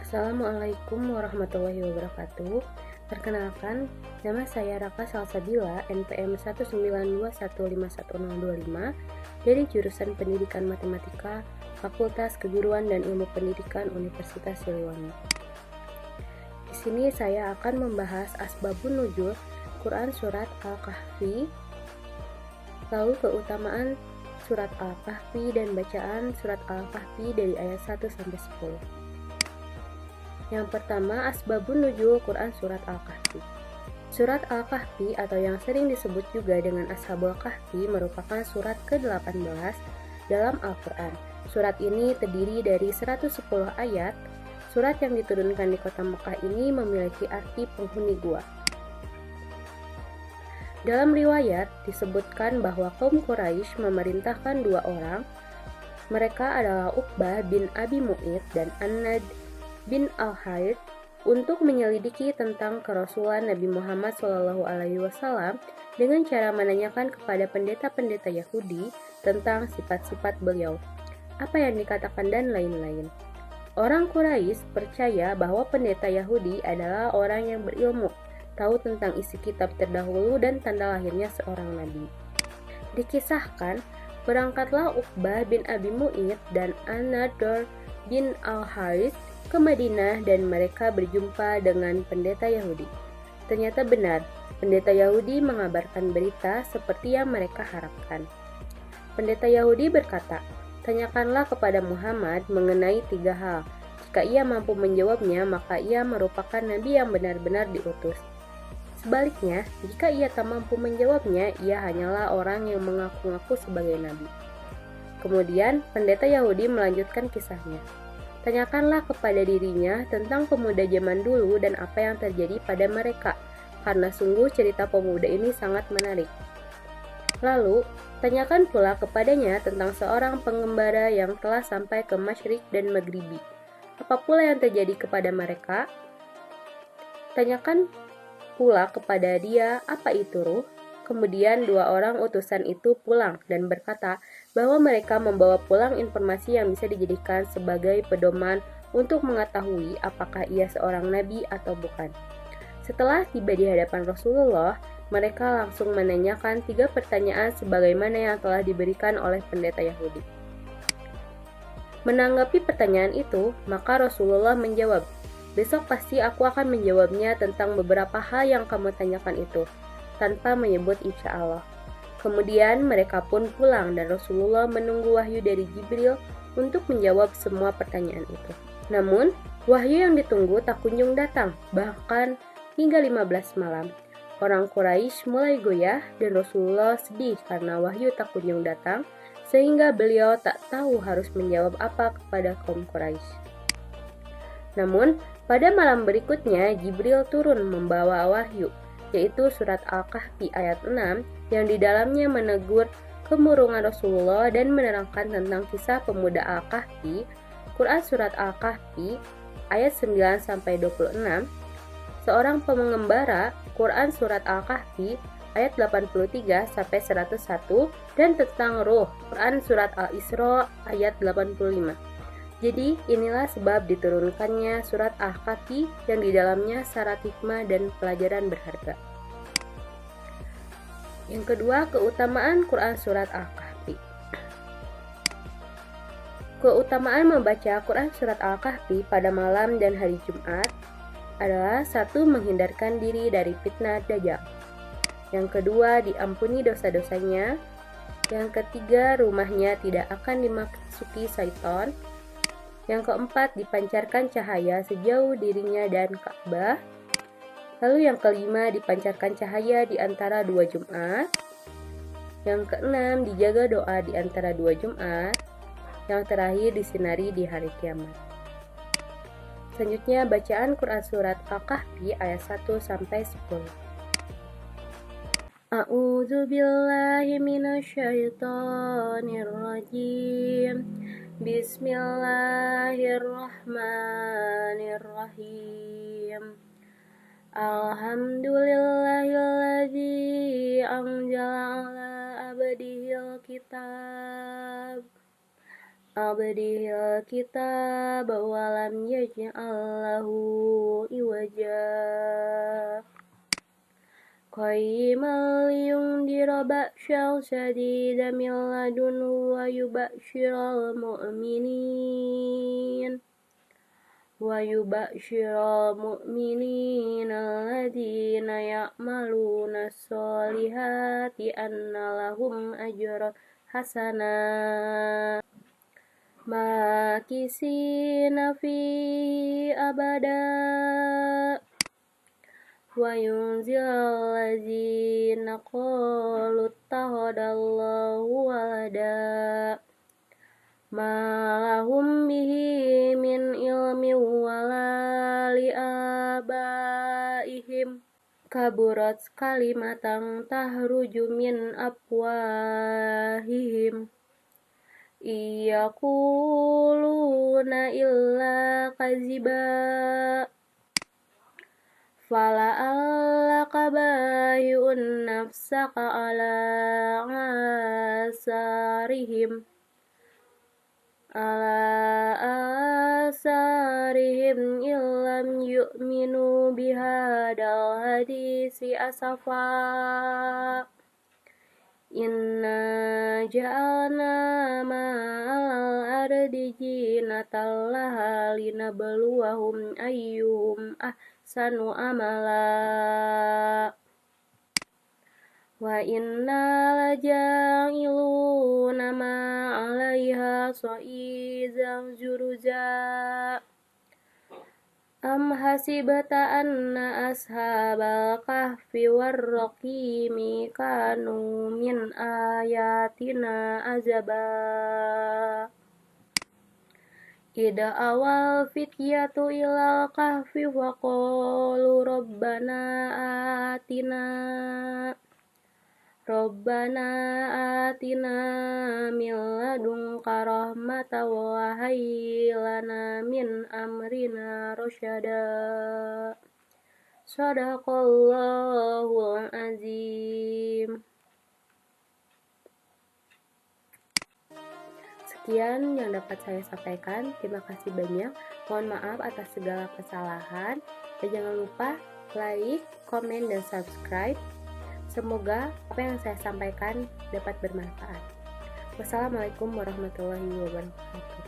Assalamualaikum warahmatullahi wabarakatuh. Perkenalkan, nama saya Raka Salsabila, NPM 192151025 dari jurusan Pendidikan Matematika, Fakultas Keguruan dan Ilmu Pendidikan Universitas Siliwangi. Di sini saya akan membahas asbabun nuzul Quran Surat Al-Kahfi, lalu keutamaan Surat Al-Kahfi dan bacaan Surat Al-Kahfi dari ayat 1 sampai 10. Yang pertama, asbabun nuzul Quran Surat Al-Kahfi. Surat Al-Kahfi atau yang sering disebut juga dengan Ashabul Kahfi merupakan surat ke-18 dalam Al-Quran. Surat ini terdiri dari 110 ayat. Surat yang diturunkan di kota Mekah ini memiliki arti penghuni gua. Dalam riwayat disebutkan bahwa kaum Quraisy memerintahkan dua orang. Mereka adalah Uqbah bin Abi Mu'id dan An-Nadr bin Al-Harith untuk menyelidiki tentang kerasulan Nabi Muhammad SAW dengan cara menanyakan kepada pendeta-pendeta Yahudi tentang sifat-sifat beliau, apa yang dikatakan dan lain-lain. Orang Quraisy percaya bahwa pendeta Yahudi adalah orang yang berilmu, tahu tentang isi kitab terdahulu dan tanda lahirnya seorang nabi. Dikisahkan, berangkatlah Uqbah bin Abi Mu'id dan An-Nadr bin Al-Harith ke Madinah dan mereka berjumpa dengan pendeta Yahudi. Ternyata benar, pendeta Yahudi mengabarkan berita seperti yang mereka harapkan. Pendeta Yahudi berkata, "Tanyakanlah kepada Muhammad mengenai 3 hal. Jika ia mampu menjawabnya, maka ia merupakan nabi yang benar-benar diutus. Sebaliknya, jika ia tak mampu menjawabnya, ia hanyalah orang yang mengaku-ngaku sebagai nabi." Kemudian, pendeta Yahudi melanjutkan kisahnya. Tanyakanlah kepada dirinya tentang pemuda zaman dulu dan apa yang terjadi pada mereka, karena sungguh cerita pemuda ini sangat menarik. Lalu, tanyakan pula kepadanya tentang seorang pengembara yang telah sampai ke Masyriq dan Maghribi. Apa pula yang terjadi kepada mereka? Tanyakan pula kepada dia apa itu ruh. Kemudian 2 orang utusan itu pulang dan berkata bahwa mereka membawa pulang informasi yang bisa dijadikan sebagai pedoman untuk mengetahui apakah ia seorang nabi atau bukan. Setelah tiba di hadapan Rasulullah, mereka langsung menanyakan 3 pertanyaan sebagaimana yang telah diberikan oleh pendeta Yahudi. Menanggapi pertanyaan itu, maka Rasulullah menjawab, "Besok pasti aku akan menjawabnya tentang beberapa hal yang kamu tanyakan itu," tanpa menyebut insya Allah. Kemudian mereka pun pulang dan Rasulullah menunggu wahyu dari Jibril untuk menjawab semua pertanyaan itu. Namun, wahyu yang ditunggu tak kunjung datang, bahkan hingga 15 malam. Orang Quraisy mulai goyah dan Rasulullah sedih karena wahyu tak kunjung datang, sehingga beliau tak tahu harus menjawab apa kepada kaum Quraisy. Namun, pada malam berikutnya Jibril turun membawa wahyu, yaitu surat Al-Kahfi ayat 6 yang di dalamnya menegur kemurungan Rasulullah dan menerangkan tentang kisah pemuda Al-Kahfi. Quran surat Al-Kahfi ayat 9-26, seorang pengembara. Quran surat Al-Kahfi ayat 83-101 dan tentang ruh. Quran surat Al-Isra ayat 85. Jadi inilah sebab diturunkannya surat Al-Kahfi yang di dalamnya syarat hikmah dan pelajaran berharga. Yang kedua, keutamaan Quran surat Al-Kahfi. Keutamaan membaca Quran surat Al-Kahfi pada malam dan hari Jumat adalah: 1. Menghindarkan diri dari fitnah Dajjal. Yang kedua, diampuni dosa-dosanya. Yang ketiga, rumahnya tidak akan dimasuki syaitan. Yang keempat, dipancarkan cahaya sejauh dirinya dan Ka'bah. Lalu yang kelima, dipancarkan cahaya di antara 2 Jumat. Yang keenam, dijaga doa di antara 2 Jumat. Yang terakhir, disinari di hari kiamat. Selanjutnya, bacaan Quran surat Al-Kahfi ayat 1-10. A'udzu billahi minasyaitonir rajim. Bismillahirrahmanirrahim. Alhamdulillahilladzi anzala ala abdihil kitab. abdihil kitab walam yaj'allahu iwaja qayyiman liyundira ba'syan syadidan min ladunhu wa yubasyiral mu'minin alladzina ya'maluna sholihati anna lahum ajran hasana makisina fi abada wa yunzilal ladzina qalu ittakhadallahu walada ma lahum bihi min ilmin wala li abaihim kaburat kalimatan tahruju min afwahihim iyaquluna illa kaziba fala'allaka bayi'un nafsaka ala asarihim illam yu'minu bihadal hadisi asafa inna ja'alna ma'al ardi jinatan laha linabluwahum ayyuhum ahsanu amala wa inna laja'iluna ma'alaiha sa'idan juruza am hasibata anna ashabal kahfi warraqimi kanu min ayatina azaba ida awal fityatu ilal kahfi faqalu Rabbana atina min ladunka rahmatan wa hayyi lana min amrina rasyada. Shadaqallahul azim. Sekian yang dapat saya sampaikan. Terima kasih banyak. Mohon maaf atas segala kesalahan. Dan jangan lupa like, komen, dan subscribe. Semoga apa yang saya sampaikan dapat bermanfaat. Wassalamualaikum warahmatullahi wabarakatuh.